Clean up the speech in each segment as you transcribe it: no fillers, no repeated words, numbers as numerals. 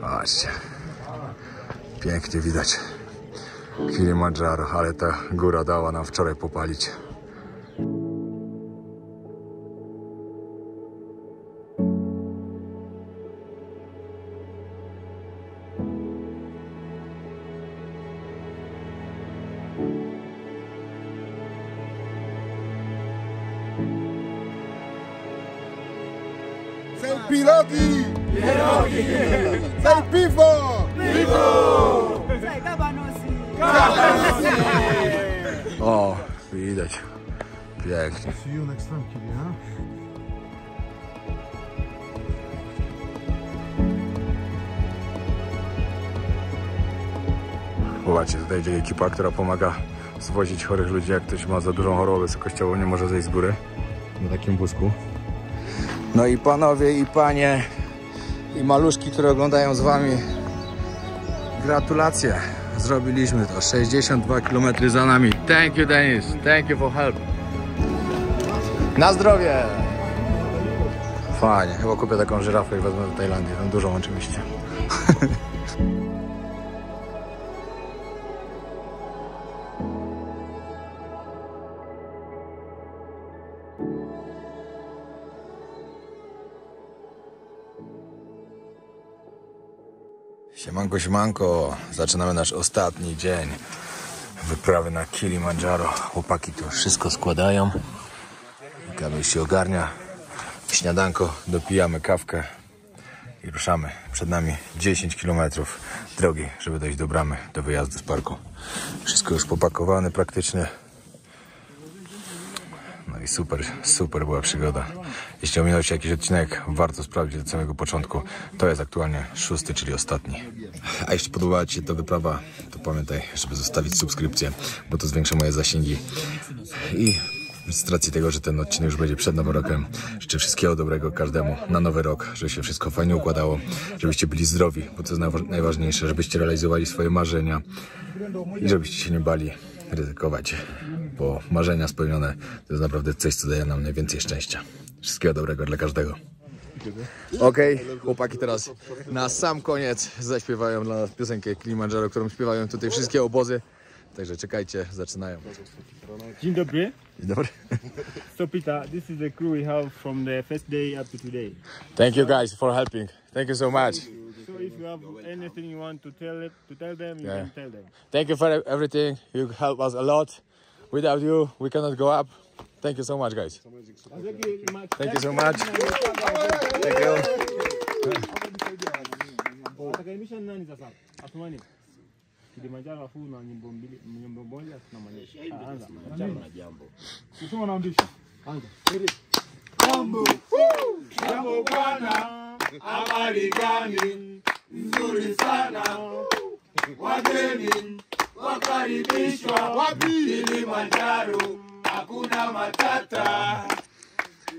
Patrzcie. Pięknie widać Kilimandżaro, ale ta góra dała nam wczoraj popalić. Sei piloti! Piloti! Sei pifo! Pifo! Sei Kabanosi! Kabanosi! O, widać. Pięknie. See you next time, Kili, huh? Zobaczcie, tutaj idzie ekipa, która pomaga zwozić chorych ludzi, jak ktoś ma za dużą chorobę wysokościową, nie może zejść z góry na takim wózku. No i panowie, i panie, i maluszki, które oglądają z wami, gratulacje. Zrobiliśmy to. 62 km za nami. Thank you, Denis. Thank you for help. Na zdrowie! Fajnie. Chyba kupię taką żyrafę i wezmę do Tajlandii. Tam dużą oczywiście. Siemanko, siemanko. Zaczynamy nasz ostatni dzień wyprawy na Kilimandżaro. Chłopaki tu wszystko składają. Kamil się ogarnia. Śniadanko, dopijamy kawkę i ruszamy. Przed nami 10 km drogi, żeby dojść do bramy, do wyjazdu z parku. Wszystko już popakowane praktycznie. No i super była przygoda. Jeśli ominął się jakiś odcinek, warto sprawdzić od samego początku. To jest aktualnie 6., czyli ostatni. A jeśli podobała ci się ta wyprawa, to pamiętaj, żeby zostawić subskrypcję, bo to zwiększa moje zasięgi. I z racji tego, że ten odcinek już będzie przed Nowym Rokiem, życzę wszystkiego dobrego każdemu na Nowy Rok, żeby się wszystko fajnie układało, żebyście byli zdrowi, bo to jest najważniejsze, żebyście realizowali swoje marzenia i żebyście się nie bali ryzykować, bo marzenia spełnione to jest naprawdę coś, co daje nam najwięcej szczęścia. Wszystkiego dobrego dla każdego. Okej, chłopaki teraz na sam koniec zaśpiewają dla nas piosenkę Kilimandżaro, którą śpiewają tutaj wszystkie obozy. Także czekajcie, zaczynają. Dzień dobry. Dzień dobry. So Peter, this is the crew we have from the first day up to today. Thank you guys for helping. Thank you so much. So if you have anything you want to tell them, you can tell them. Thank you for everything. You help us a lot. Without you, we cannot go up. Thank you so much, guys. Thank you so much. Thank you. Kilimandżaro afu na nyimbo moja tunamaanisha. Anza. Kusoma na ambisha. Anza. Jambo bwana, habari gani? Nzuri sana. Wageni wakaribishwa wapi? Kilimandżaro, hakuna matata.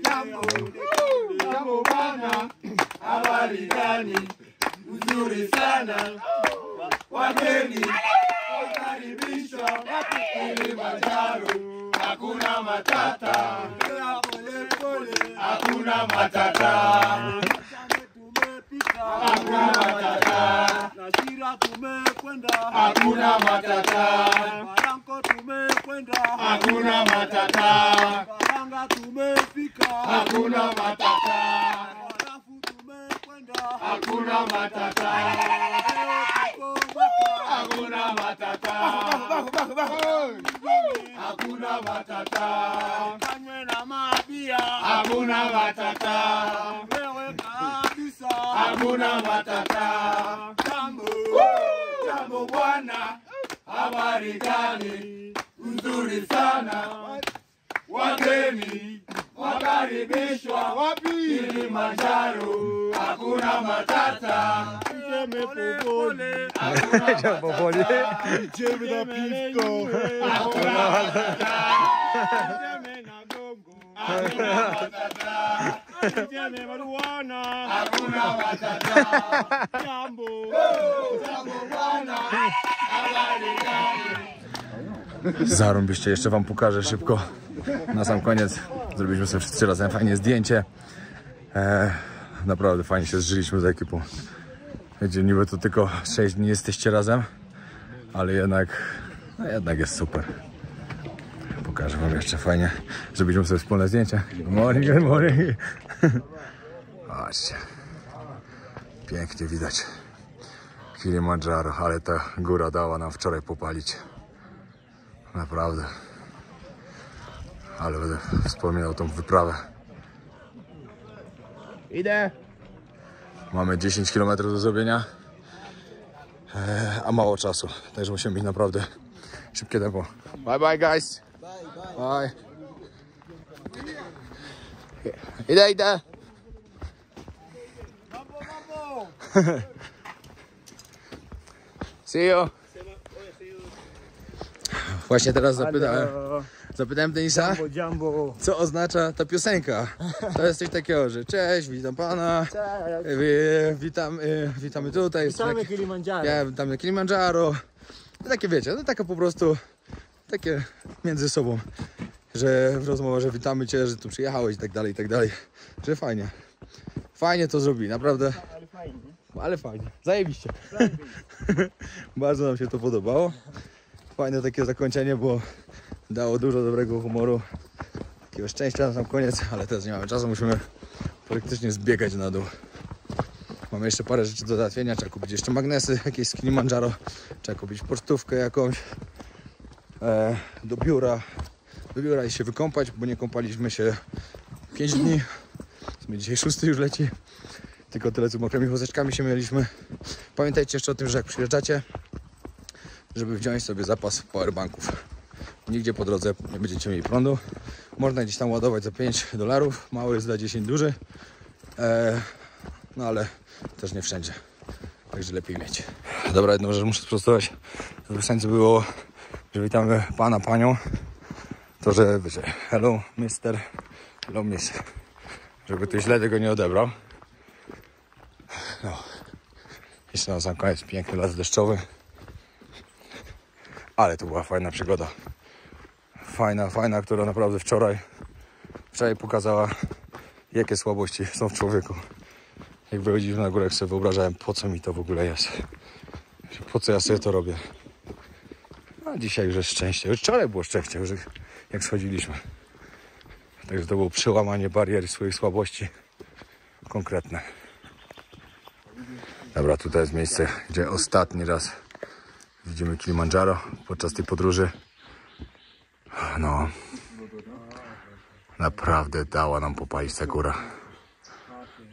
Jambo bwana, habari gani? Nzuri sana. Wageni wakaribishwa wapi? Kilimandżaro, hakuna matata. Hakuna matata. Hakuna matata. Nasira tumekwenda. Hakuna matata. Baranko tumekwenda. Hakuna matata. Baranga tumefika. Hakuna matata. Barafu tumekwenda. Hakuna matata. Hakuna matata. Hakuna matata. Kanywe na mabia. Hakuna matata. Wewe kabisa. Hakuna matata. Jambo bwana, habari gani? Nzuri sana. Wageni wakaribishwa wapi? Kilimandżaro, hakuna matata. Idziemy powoli. Hakuna matata. Idziemy na piwko. Hakuna matata. Idziemy na gongo. Hakuna matata. Idziemy maruana. Hakuna matata. Jambo. Jambo bwana, habari gani? Zarąbiście, jeszcze wam pokażę szybko. Na sam koniec zrobiliśmy sobie wszyscy razem fajnie zdjęcie. Naprawdę fajnie się zżyliśmy z ekipą. Wiecie, niby to tylko 6 dni jesteście razem, ale jednak, no jednak jest super. Pokażę wam jeszcze fajnie, zrobiliśmy sobie wspólne zdjęcie. Good morning, good morning. Patrzcie, pięknie widać Kilimandżaro, ale ta góra dała nam wczoraj popalić. Naprawdę. Ale będę wspominał tą wyprawę. Idę. Mamy 10 km do zrobienia, a mało czasu, także musimy mieć naprawdę szybkie tempo. Bye bye guys. Bye. Idę. See you. Właśnie teraz zapytałem Denisa, Jumbo. co oznacza ta piosenka. To jest coś takiego, że cześć, witam pana, witamy tutaj. Witamy Kilimandżaro. Ja witamy Kilimandżaro. I takie wiecie, no takie po prostu, takie między sobą, że w rozmowie, że witamy cię, że tu przyjechałeś i tak dalej, że fajnie. Fajnie to zrobili, naprawdę. Ale fajnie, zajebiście. Bardzo nam się to podobało. Fajne takie zakończenie, bo dało dużo dobrego humoru, takiego szczęścia na sam koniec, ale teraz nie mamy czasu, musimy praktycznie zbiegać na dół. Mamy jeszcze parę rzeczy do załatwienia, trzeba kupić jeszcze magnesy, jakieś z Kilimandżaro, trzeba kupić pocztówkę jakąś, do biura i się wykąpać, bo nie kąpaliśmy się 5 dni, w sumie dzisiaj 6 już leci, tylko tyle co mokrymi chusteczkami się mieliśmy. Pamiętajcie jeszcze o tym, że jak przyjeżdżacie, żeby wziąć sobie zapas powerbanków. Nigdzie po drodze nie będziecie mieli prądu. Można gdzieś tam ładować za $5, mały jest za 10, duży. No ale też nie wszędzie. Także lepiej mieć. Dobra, jedną rzecz muszę sprostować. W piosencie było, że witamy pana, panią. To, że wiecie, hello mister, hello miss. Żeby ktoś źle tego nie odebrał. No. Jeszcze na sam koniec piękny las deszczowy. Ale to była fajna przygoda. Fajna, która naprawdę wczoraj pokazała, jakie słabości są w człowieku. Jak wychodziliśmy na górę, jak sobie wyobrażałem, po co mi to w ogóle jest. Po co ja sobie to robię. A dzisiaj już jest szczęście. Już wczoraj było szczęście, już jak schodziliśmy. Także to było przełamanie barier swoich słabości konkretne. Dobra, tutaj jest miejsce, gdzie ostatni raz widzimy Kilimandżaro podczas tej podróży. No, naprawdę dała nam popalić ta góra.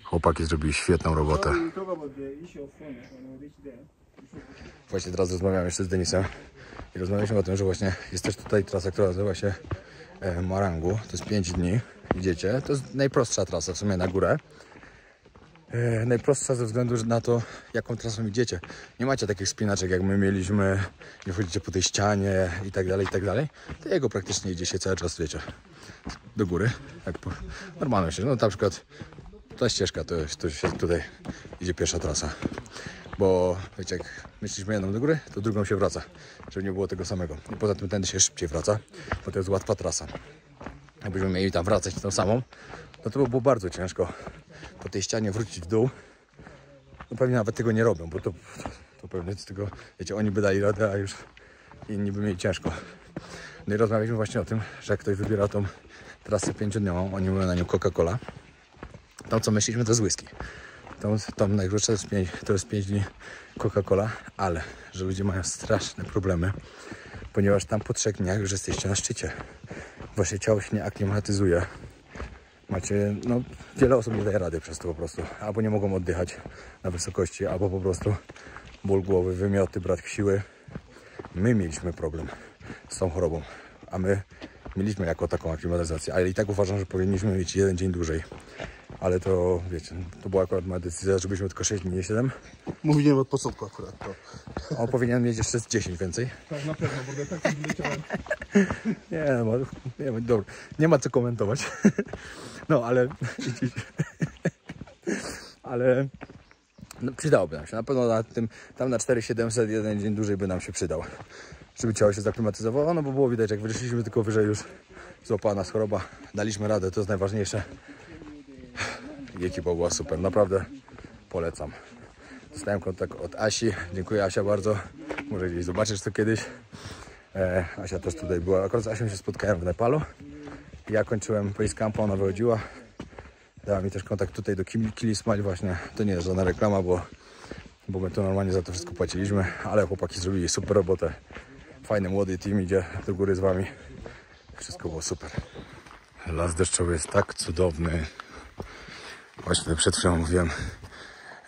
Chłopaki zrobili świetną robotę. Właśnie teraz rozmawiam jeszcze z Denisem i rozmawialiśmy o tym, że właśnie jest też tutaj trasa, która nazywa się Marangu. To jest 5 dni, idziecie. To jest najprostsza trasa w sumie na górę. Najprostsza ze względu na to, jaką trasą idziecie. Nie macie takich spinaczek, jak my mieliśmy, nie wchodzicie po tej ścianie i tak dalej. To jego praktycznie idzie się cały czas, wiecie, do góry. Jak normalnie się, no na przykład ta ścieżka to się tutaj idzie pierwsza trasa. Bo wiecie, jak myślimy jedną do góry, to drugą się wraca, żeby nie było tego samego. I poza tym tędy się szybciej wraca, bo to jest łatwa trasa. Jakbyśmy mieli tam wracać tą samą, no to by było bardzo ciężko po tej ścianie wrócić w dół. No pewnie nawet tego nie robią, bo to pewnie z tego, wiecie, oni by dali radę, a już inni by mieli ciężko. No i rozmawialiśmy właśnie o tym, że jak ktoś wybiera tą trasę 5-dniową, oni mówią na nią Coca-Cola. To co myśleliśmy, to jest whisky. Tam najkrótsza to jest 5 dni Coca-Cola, ale że ludzie mają straszne problemy, ponieważ tam po 3 dniach już jesteście na szczycie. Wasze ciało się nie aklimatyzuje. Macie, no wiele osób nie daje rady przez to po prostu. Albo nie mogą oddychać na wysokości, albo po prostu ból głowy, wymioty, brak siły. My mieliśmy problem z tą chorobą, a my mieliśmy jako taką aklimatyzację, ale i tak uważam, że powinniśmy mieć 1 dzień dłużej. Ale to, wiecie, to była akurat moja decyzja, żebyśmy tylko 6 dni, nie 7. Mówiłem od początku akurat to. On powinien mieć jeszcze z 10 więcej. Tak, na pewno, bo ja tak wyleciałem. Nie, dobra, nie ma co komentować. No, ale ale no, przydałoby nam się. Na pewno na tym, tam na 4700 1 dzień dłużej by nam się przydał. Żeby ciało się zaklimatyzowało, no bo było widać, jak wyszliśmy tylko wyżej, już złapała nas choroba. Daliśmy radę, to jest najważniejsze. I ekipa była super, naprawdę polecam. Dostałem kontakt od Asi. Dziękuję, Asia, bardzo. Może gdzieś zobaczysz to kiedyś. Asia też tutaj była. Akurat z Asią się spotkałem w Nepalu. Ja kończyłem base campa, ona wychodziła. Dała mi też kontakt tutaj do Kilismal właśnie. To nie jest żadna reklama, bo my tu normalnie za to wszystko płaciliśmy. Ale chłopaki zrobili super robotę. Fajny, młody team idzie do góry z wami. Wszystko było super. Las deszczowy jest tak cudowny. Właśnie przed chwilą mówiłem,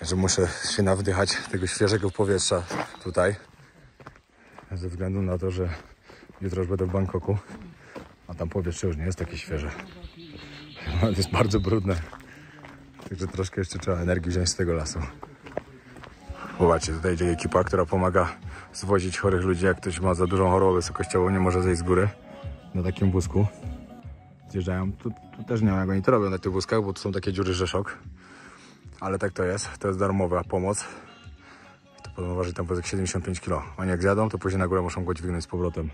że muszę się nawdychać tego świeżego powietrza tutaj. Ze względu na to, że jutro już będę w Bangkoku, a tam powietrze już nie jest takie świeże. Jest bardzo brudne. Także troszkę jeszcze trzeba energii wziąć z tego lasu. Zobaczcie, tutaj idzie ekipa, która pomaga zwozić chorych ludzi. Jak ktoś ma za dużą chorobę wysokościową, nie może zejść z góry na takim wózku. Zjeżdżają. Tu też nie wiem, jak oni to robią na tych wózkach, bo tu są takie dziury, że szok. Ale tak to jest. To jest darmowa pomoc. To podobno waży tam poza 75 kg. Oni jak zjadą, to później na górę muszą go dźwignąć z powrotem.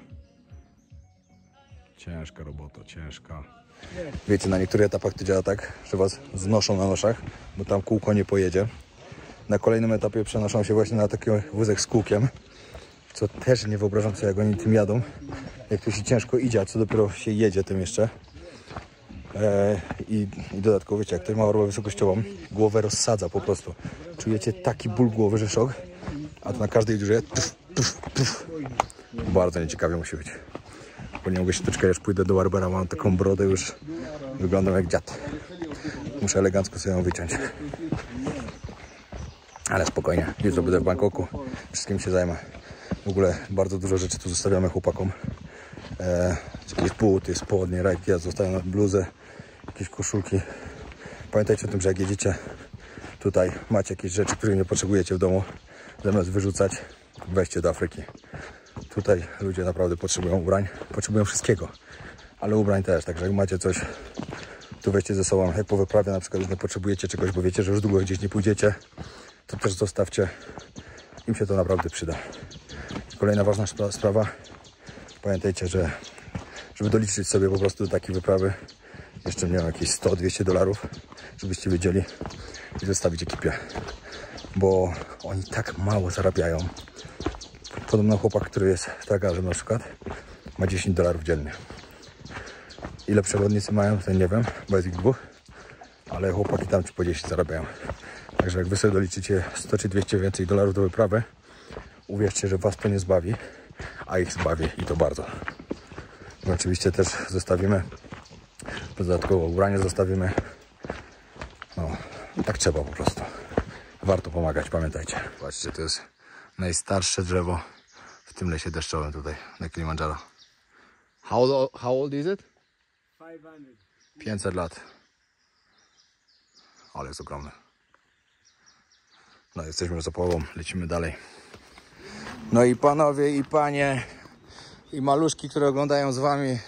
Ciężka robota, ciężka. Wiecie, na niektórych etapach to działa tak, że was znoszą na noszach, bo tam kółko nie pojedzie. Na kolejnym etapie przenoszą się właśnie na taki wózek z kółkiem, co też nie wyobrażam sobie, jak oni tym jadą. Jak to się ciężko idzie, a co dopiero się jedzie tym jeszcze. I dodatkowo, wiecie, jak ktoś ma chorobę wysokościową, głowę rozsadza po prostu. Czujecie taki ból głowy, że szok, a to na każdej dziurze bardzo nieciekawie musi być. Bo nie mogę się doczekać, aż pójdę do barbera, mam taką brodę już, wyglądam jak dziad. Muszę elegancko sobie ją wyciąć. Ale spokojnie, jutro będę w Bangkoku, wszystkim się zajmę. W ogóle bardzo dużo rzeczy tu zostawiamy chłopakom. Jakieś buty, spodnie, rajki, ja zostawiam bluzę, jakieś koszulki. Pamiętajcie o tym, że jak jedziecie tutaj, macie jakieś rzeczy, których nie potrzebujecie w domu, zamiast wyrzucać, weźcie do Afryki. Tutaj ludzie naprawdę potrzebują ubrań, potrzebują wszystkiego, ale ubrań też, także jak macie coś, to weźcie ze sobą. Jak po wyprawie na przykład już nie potrzebujecie czegoś, bo wiecie, że już długo gdzieś nie pójdziecie, to też zostawcie, im się to naprawdę przyda. Kolejna ważna sprawa, pamiętajcie, że żeby doliczyć sobie po prostu do takiej wyprawy jeszcze miał jakieś $100-200, żebyście wiedzieli i zostawić ekipie, bo oni tak mało zarabiają. Podobno chłopak, który jest tragarzem na przykład, ma $10 dziennie. Ile przewodnicy mają, to nie wiem, bo jest ich dwóch, ale chłopaki tam ci po 10 zarabiają. Także jak wy sobie doliczycie 100 czy 200 więcej dolarów do wyprawy, uwierzcie, że was to nie zbawi, a ich zbawi i to bardzo. No oczywiście też zostawimy, dodatkowo ubranie zostawimy. No, tak trzeba po prostu. Warto pomagać, pamiętajcie. Zobaczcie, to jest najstarsze drzewo w tym lesie deszczowym tutaj na Kilimandżaro. How old is it? 500 lat. Ale jest ogromne. No, jesteśmy już za połową, lecimy dalej. No i panowie i panie i maluszki, które oglądają z wami,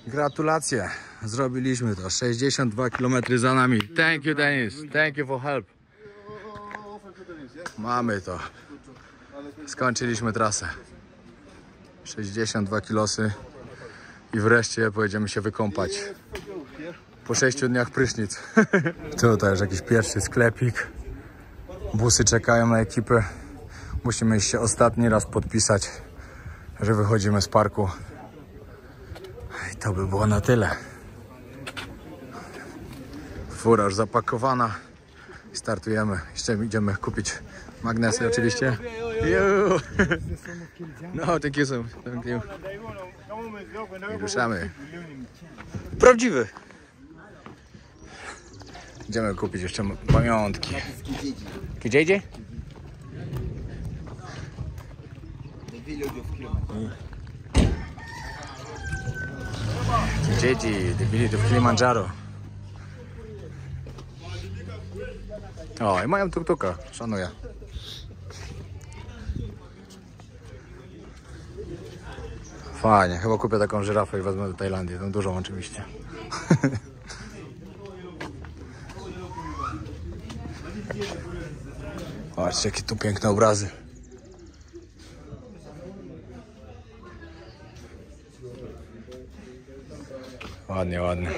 gratulacje. Zrobiliśmy to. 62 km za nami. Thank you, Denis. Thank you for help. Mamy to. Skończyliśmy trasę. 62 kilosy i wreszcie pojedziemy się wykąpać. Po 6 dniach prysznic. Tutaj już jakiś pierwszy sklepik. Busy czekają na ekipę. Musimy się ostatni raz podpisać, że wychodzimy z parku. I to by było na tyle. Fura już zapakowana. Startujemy. Jeszcze idziemy kupić magnesy oczywiście. No, thank you so much. Thank you. I ruszamy. Prawdziwy. Idziemy kupić jeszcze pamiątki. Gdzie idzie? Kijiji, the village of Kilimandżaro. O, i mają tuk-tuka, szanuję. Fajnie, chyba kupię taką żyrafę i wezmę do Tajlandii, tą dużą oczywiście. Patrzcie, jakie tu piękne obrazy. Ładnie, ładnie.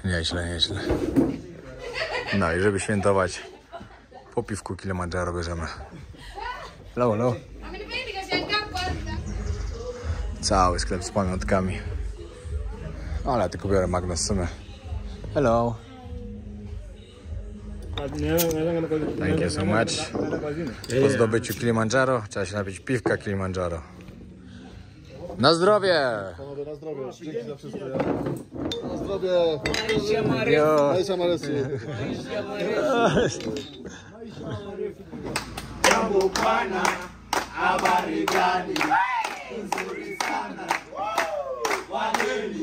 Nieźle, nieźle. No i żeby świętować, po piwku Kilimandżaro bierzemy. Hello, hello. Cały sklep z pamiątkami. Ale ja tylko biorę Magnę z sumie. Hello. Thank you so much. Po zdobyciu Kilimandżaro trzeba się napić piwka Kilimandżaro. Na zdrowie! Panowie, na zdrowie. Dzięki za wszystko. Na zdrowie. Jo. Najsza Marysu. Jambo bwana, habari gani? Nzuri sana. Wageni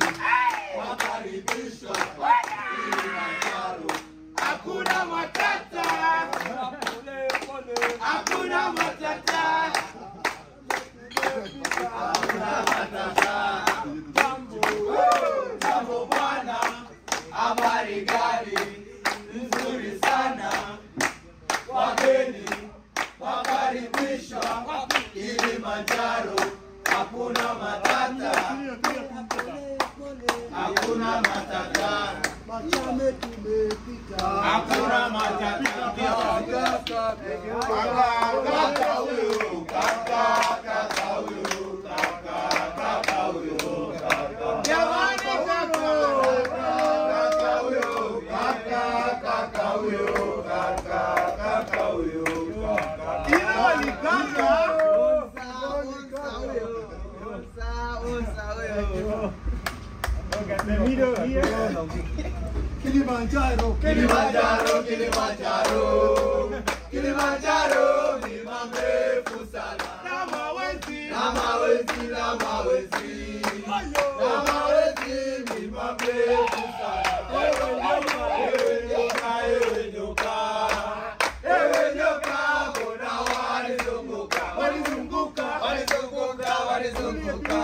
wakaribishwa Kilimanjaro. Hakuna matata. Hakuna matata. Hakuna matata. Jambo bwana, habari gani? Nzuri sana. Wageni wakaribishwa Kilimanjaro. Hakuna matata. Hakuna matata. Hakuna matata. Kaka huyo, kaka huyo, kaka huyo. Jamani kaka huyo, kaka huyo, kaka huyo. Ila ni kaka. Kilimanjaro, Kilimanjaro, Kilimanjaro, Kilimanjaro ni mrefu sana. na mawezi, Na mawezi, na mawezi, na mawezi ni mrefu sana. Ewe nyoka, ewe nyoka, ewe nyoka, mbona walizunguka, walizunguka, walizunguka, walizunguka.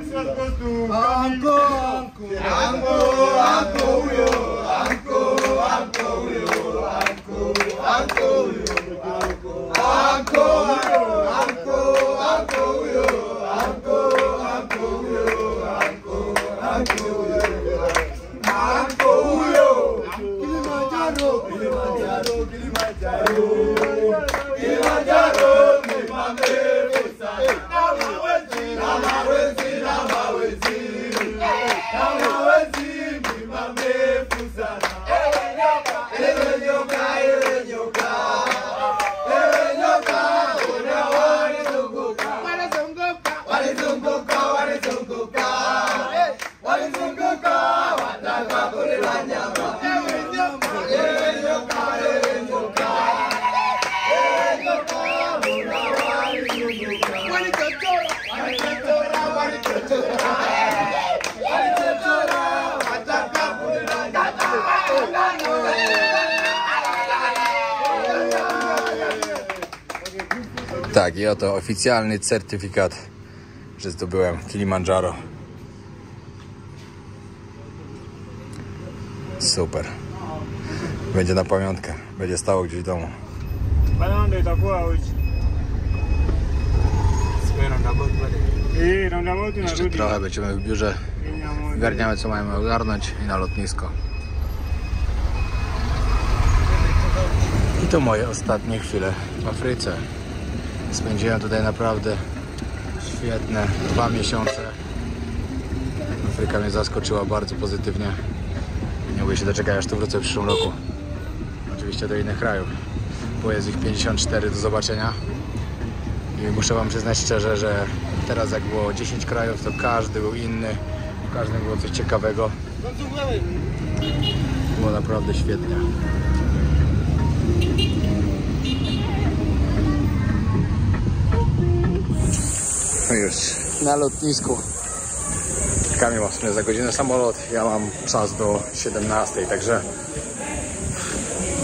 this was goes to Anko huyo, anko huyo, anko huyo, anko huyo, anko huyo. Kilimanjaro, Kilimanjaro, Kilimanjaro, Kilimanjaro ni mrefu sana. Na mawezi, na mawezi, na mawezi, na mawezi ni mrefu sana. Ewe nyoka, ewe nyoka, ewe nyoka, ewe nyoka, una walizunguka, walizunguka, walizunguka, walizunguka, wataka kulila nyama. Ewe nyoka, ewe nyoka, ewe nyoka, ewe nyoka, una walizunguka, walichochora, walichochora, walichochora, walichochora, wataka kulila nyama. Tak, i oto oficjalny certyfikat, że zdobyłem Kilimandżaro. Super. Będzie na pamiątkę. Będzie stało gdzieś w domu. Bana itakuwa uchi. Roundabout Jeszcze narudi. trochę będziemy w biurze. Ogarniamy co mamy ogarnąć i na lotnisko. I to moje ostatnie chwile w Afryce. Spędziłem tutaj naprawdę świetne 2 miesiące. Afryka mnie zaskoczyła bardzo pozytywnie. Nie mogę się doczekać, aż tu wrócę w przyszłym roku. Oczywiście do innych krajów, bo jest ich 54 do zobaczenia. I muszę wam przyznać szczerze, że teraz jak było 10 krajów, to każdy był inny. W każdym było coś ciekawego. Było naprawdę świetnie. No już na lotnisku. Kamil ma w sumie za godzinę samolot, ja mam czas do 17, także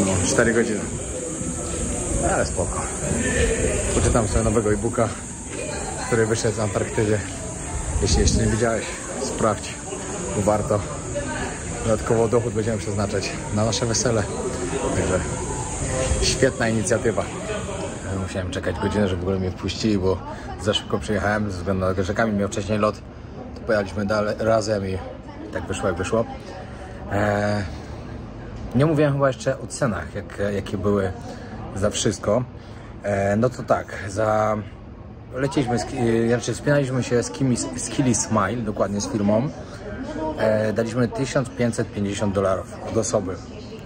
no, 4 godziny. Ale spoko. Poczytam sobie nowego e-booka, który wyszedł z Antarktydy. Jeśli jeszcze nie widziałeś, sprawdź, bo warto. Dodatkowo dochód będziemy przeznaczać na nasze wesele. Także świetna inicjatywa. Musiałem czekać godzinę, żeby w ogóle mnie wpuścili, bo za szybko przyjechałem ze względu na to, że Kamil miał wcześniej lot. To pojechaliśmy razem i tak wyszło jak wyszło. Nie mówiłem chyba jeszcze o cenach, jakie były za wszystko. No to tak, wspinaliśmy się z Killy Smile, dokładnie z firmą. Daliśmy $1550 od osoby.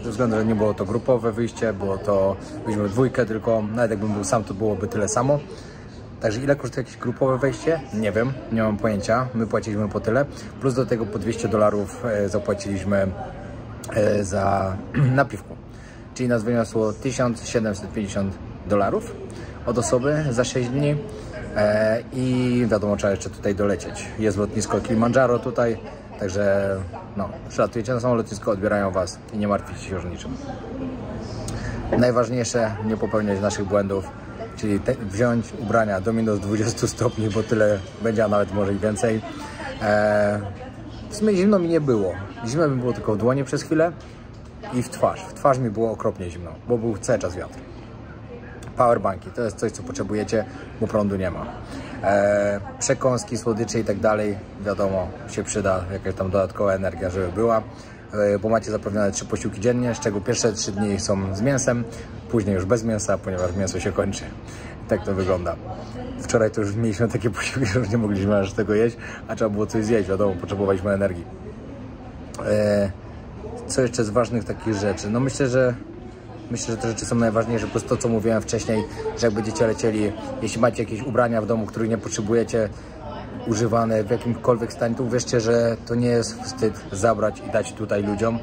Ze względu, że nie było to grupowe wyjście, byliśmy w dwójkę tylko, nawet jakbym był sam, to byłoby tyle samo. Także ile kosztuje jakieś grupowe wejście? Nie wiem, nie mam pojęcia. My płaciliśmy po tyle. Plus do tego po $200 zapłaciliśmy za napiwku. Czyli nas wyniosło $1750 od osoby za 6 dni. I wiadomo, trzeba jeszcze tutaj dolecieć. Jest lotnisko Kilimandżaro tutaj, także no, przylatujecie na samo lotnisko, odbierają was i nie martwicie się już niczym. Najważniejsze, nie popełniać naszych błędów, czyli wziąć ubrania do minus 20 stopni, bo tyle będzie, a nawet może i więcej. W sumie zimno mi nie było. Zimno mi było tylko w dłonie przez chwilę i w twarz. W twarz mi było okropnie zimno, bo był cały czas wiatr. Powerbanki to jest coś, co potrzebujecie, bo prądu nie ma. Przekąski, słodycze i tak dalej, wiadomo, się przyda jakaś tam dodatkowa energia, żeby była, bo macie zapewnione 3 posiłki dziennie, z czego pierwsze 3 dni są z mięsem, później już bez mięsa, ponieważ mięso się kończy. Tak to wygląda. Wczoraj to już mieliśmy takie posiłki, że już nie mogliśmy aż tego jeść, a trzeba było coś zjeść, wiadomo, potrzebowaliśmy energii. Co jeszcze z ważnych takich rzeczy? No myślę, że te rzeczy są najważniejsze, po prostu to, co mówiłem wcześniej, że jak będziecie lecieli, jeśli macie jakieś ubrania w domu, których nie potrzebujecie, używane w jakimkolwiek stanie, to uwierzcie, że to nie jest wstyd zabrać i dać tutaj ludziom,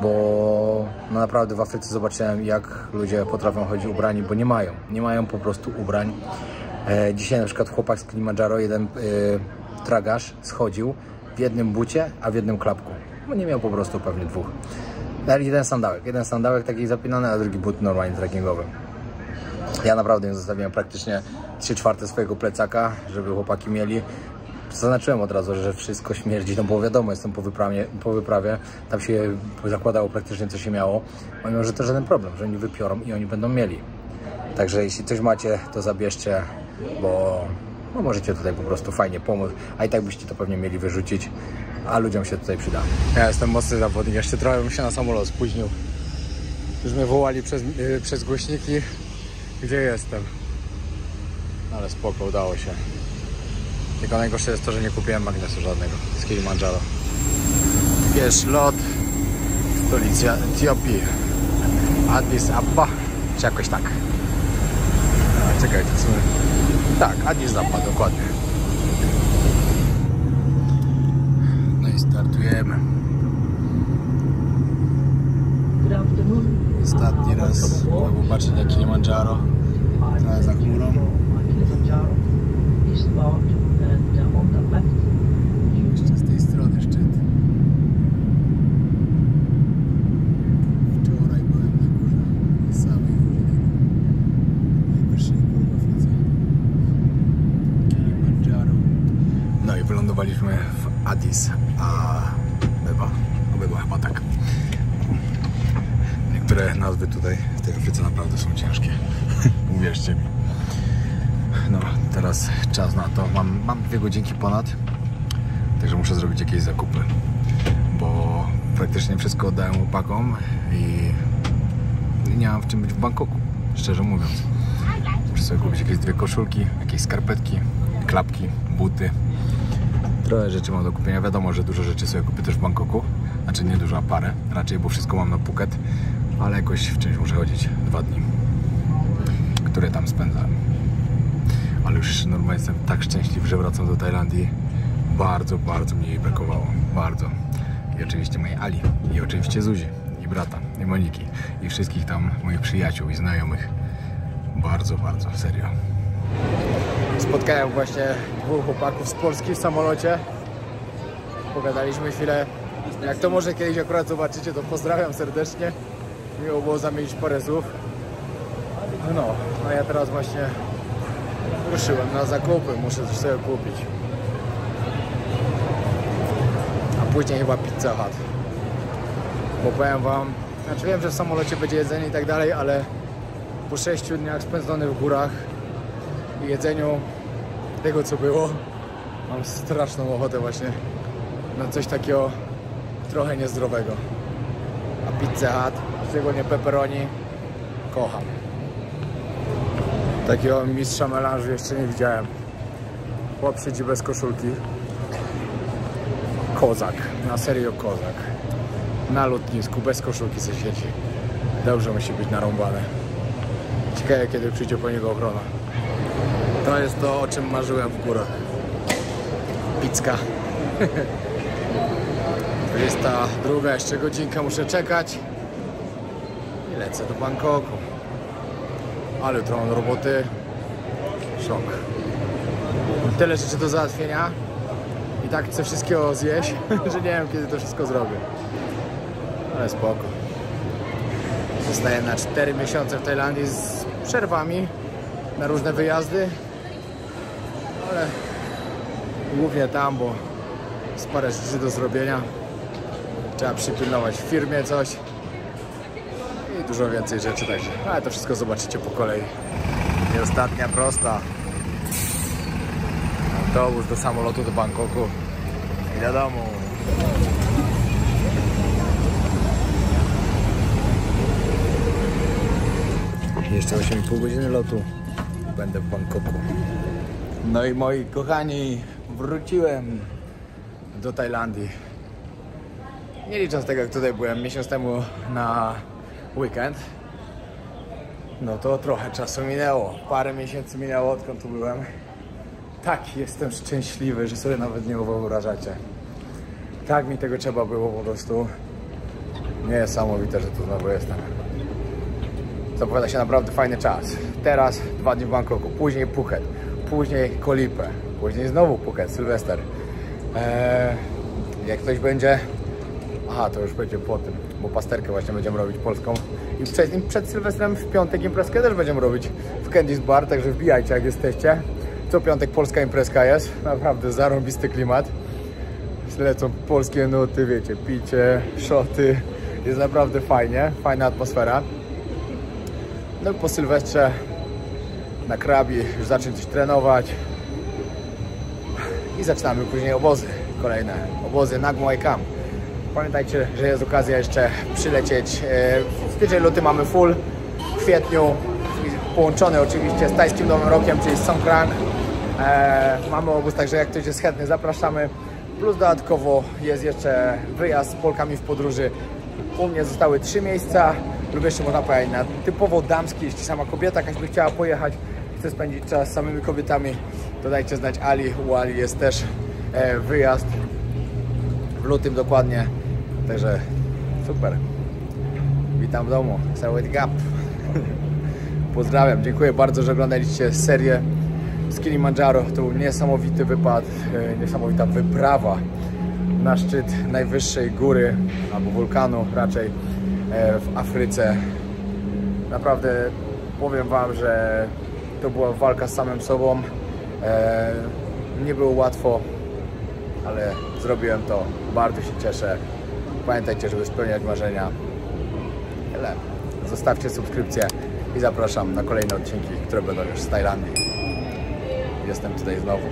bo no naprawdę w Afryce zobaczyłem, jak ludzie potrafią chodzić ubrani, bo nie mają po prostu ubrań. Dzisiaj na przykład chłopak z Kilimandżaro, jeden tragarz schodził w jednym bucie, a w jednym klapku, bo nie miał po prostu pewnie 2. Dali jeden sandałek taki zapinany, a drugi but normalnie trekkingowy. Ja naprawdę nie zostawiłem praktycznie 3/4 swojego plecaka, żeby chłopaki mieli. Zaznaczyłem od razu, że wszystko śmierdzi, no bo wiadomo, jestem po wyprawie, tam się zakładało praktycznie co się miało. Mówią, że to żaden problem, że oni wypiorą i oni będą mieli. Także jeśli coś macie, to zabierzcie, bo no, możecie tutaj po prostu fajnie pomóc, a i tak byście to pewnie mieli wyrzucić, a ludziom się tutaj przyda. Ja jestem mocny zawodnik, jeszcze trochę bym się na samolot spóźnił. Już mnie wołali przez głośniki, gdzie jestem. Ale spoko, udało się. Tylko najgorsze jest to, że nie kupiłem magnesu żadnego z Kilimandżaro. Pierwszy lot w stolicy Etiopii, Addis Ababa, czy jakoś tak. Czekaj, to sobie... Tak, Addis Ababa, dokładnie. No i startujemy. Ostatni raz mogę patrzeć na Kilimandżaro. Trochę za chmurą. Jeszcze z tej strony szczyt. Wczoraj byłem na górze, samej górze, najwyższej góry w Afryce, Kilimandżaro. No i wylądowaliśmy w Addis Abeba, chyba tak. Niektóre nazwy tutaj w tej Afryce naprawdę są ciężkie, uwierzcie mi. No, teraz czas na to. Mam 2 godzinki ponad, także muszę zrobić jakieś zakupy, bo praktycznie wszystko oddałem chłopakom i nie mam w czym być w Bangkoku, szczerze mówiąc. Muszę sobie kupić jakieś 2 koszulki, jakieś skarpetki, klapki, buty. Trochę rzeczy mam do kupienia. Wiadomo, że dużo rzeczy sobie kupię też w Bangkoku. Znaczy nie dużo, a parę. Raczej, bo wszystko mam na Phuket, ale jakoś w czymś muszę chodzić 2 dni, które tam spędzałem. Ale już normalnie jestem tak szczęśliwy, że wracam do Tajlandii. Bardzo, bardzo mi jej brakowało. Bardzo. I oczywiście mojej Ali, i oczywiście Zuzi, i brata, i Moniki, i wszystkich tam moich przyjaciół i znajomych. Bardzo, bardzo, serio. Spotkałem właśnie 2 chłopaków z Polski w samolocie. Pogadaliśmy chwilę. Jak to może kiedyś akurat zobaczycie, to pozdrawiam serdecznie. Miło było zamienić parę słów. No, a ja teraz właśnie ruszyłem na zakupy, muszę coś sobie kupić. A później chyba Pizza Hut. Bo powiem wam, znaczy wiem, że w samolocie będzie jedzenie i tak dalej, ale po 6 dniach spędzonych w górach i jedzeniu tego, co było, mam straszną ochotę właśnie na coś takiego trochę niezdrowego. A Pizza Hut, szczególnie pepperoni, kocham. Takiego mistrza melanżu jeszcze nie widziałem. Chłop siedzi bez koszulki. Kozak, na serio kozak. Na lotnisku, bez koszulki se siedzi. Dobrze musi być narąbane. Ciekawe, kiedy przyjdzie po niego ochrona. To jest to, o czym marzyłem w górach. Pizzka. 22, jeszcze godzinkę muszę czekać. I lecę do Bangkoku. Ale jutro mam roboty. Szok. Mam tyle rzeczy do załatwienia. I tak chcę wszystkiego zjeść, że nie wiem, kiedy to wszystko zrobię. Ale spoko. Zostaję na 4 miesiące w Tajlandii z przerwami na różne wyjazdy. Ale głównie tam, bo jest parę rzeczy do zrobienia. Trzeba przypilnować w firmie coś. I dużo więcej rzeczy, także. Ale to wszystko zobaczycie po kolei. I ostatnia prosta. Autobus do samolotu do Bangkoku. I do domu. Jeszcze 8,5 godziny lotu. Będę w Bangkoku. No i moi kochani, wróciłem do Tajlandii. Nie licząc tego, jak tutaj byłem miesiąc temu na weekend. No to trochę czasu minęło. Parę miesięcy minęło, odkąd tu byłem. Tak, jestem szczęśliwy, że sobie nawet nie wyobrażacie. Tak mi tego trzeba było po prostu. Niesamowite, że tu znowu jestem. Zapowiada się naprawdę fajny czas. Teraz 2 dni w Bangkoku, później Phuket, później Koh Lipe, później znowu Phuket, Sylwester. Jak ktoś będzie... Aha, to już będzie po tym, bo pasterkę właśnie będziemy robić polską. I przed Sylwestrem w piątek imprezkę też będziemy robić w Candice Bar, także wbijajcie jak jesteście. Co piątek polska imprezka jest, naprawdę zarąbisty klimat. Lecą polskie nuty, wiecie, picie, szoty. Jest naprawdę fajnie, fajna atmosfera. No i po Sylwestrze na Krabi już zacząć coś trenować. I zaczynamy później obozy, kolejne obozy Nag Muay Camp. Pamiętajcie, że jest okazja jeszcze przylecieć. Styczeń, luty mamy full. W kwietniu połączony oczywiście z tajskim Nowym Rokiem, czyli Songkran. Mamy obóz, także jak ktoś jest chętny, zapraszamy. Plus dodatkowo jest jeszcze wyjazd z Polkami w podróży. U mnie zostały 3 miejsca. Lub jeszcze można pojechać na typowo damski. Jeśli sama kobieta jakaś by chciała pojechać, chce spędzić czas z samymi kobietami, to dajcie znać Ali. U Ali jest też wyjazd w lutym dokładnie. Także super. Witam w domu. Sawadee Gap. Pozdrawiam. Dziękuję bardzo, że oglądaliście serię z Kilimandżaro. To był niesamowity wypad, niesamowita wyprawa na szczyt najwyższej góry, albo wulkanu raczej w Afryce. Naprawdę powiem wam, że to była walka z samym sobą. Nie było łatwo, ale zrobiłem to. Bardzo się cieszę. Pamiętajcie, żeby spełniać marzenia. Tyle. Zostawcie subskrypcję i zapraszam na kolejne odcinki, które będą już z Tajlandii. Jestem tutaj znowu.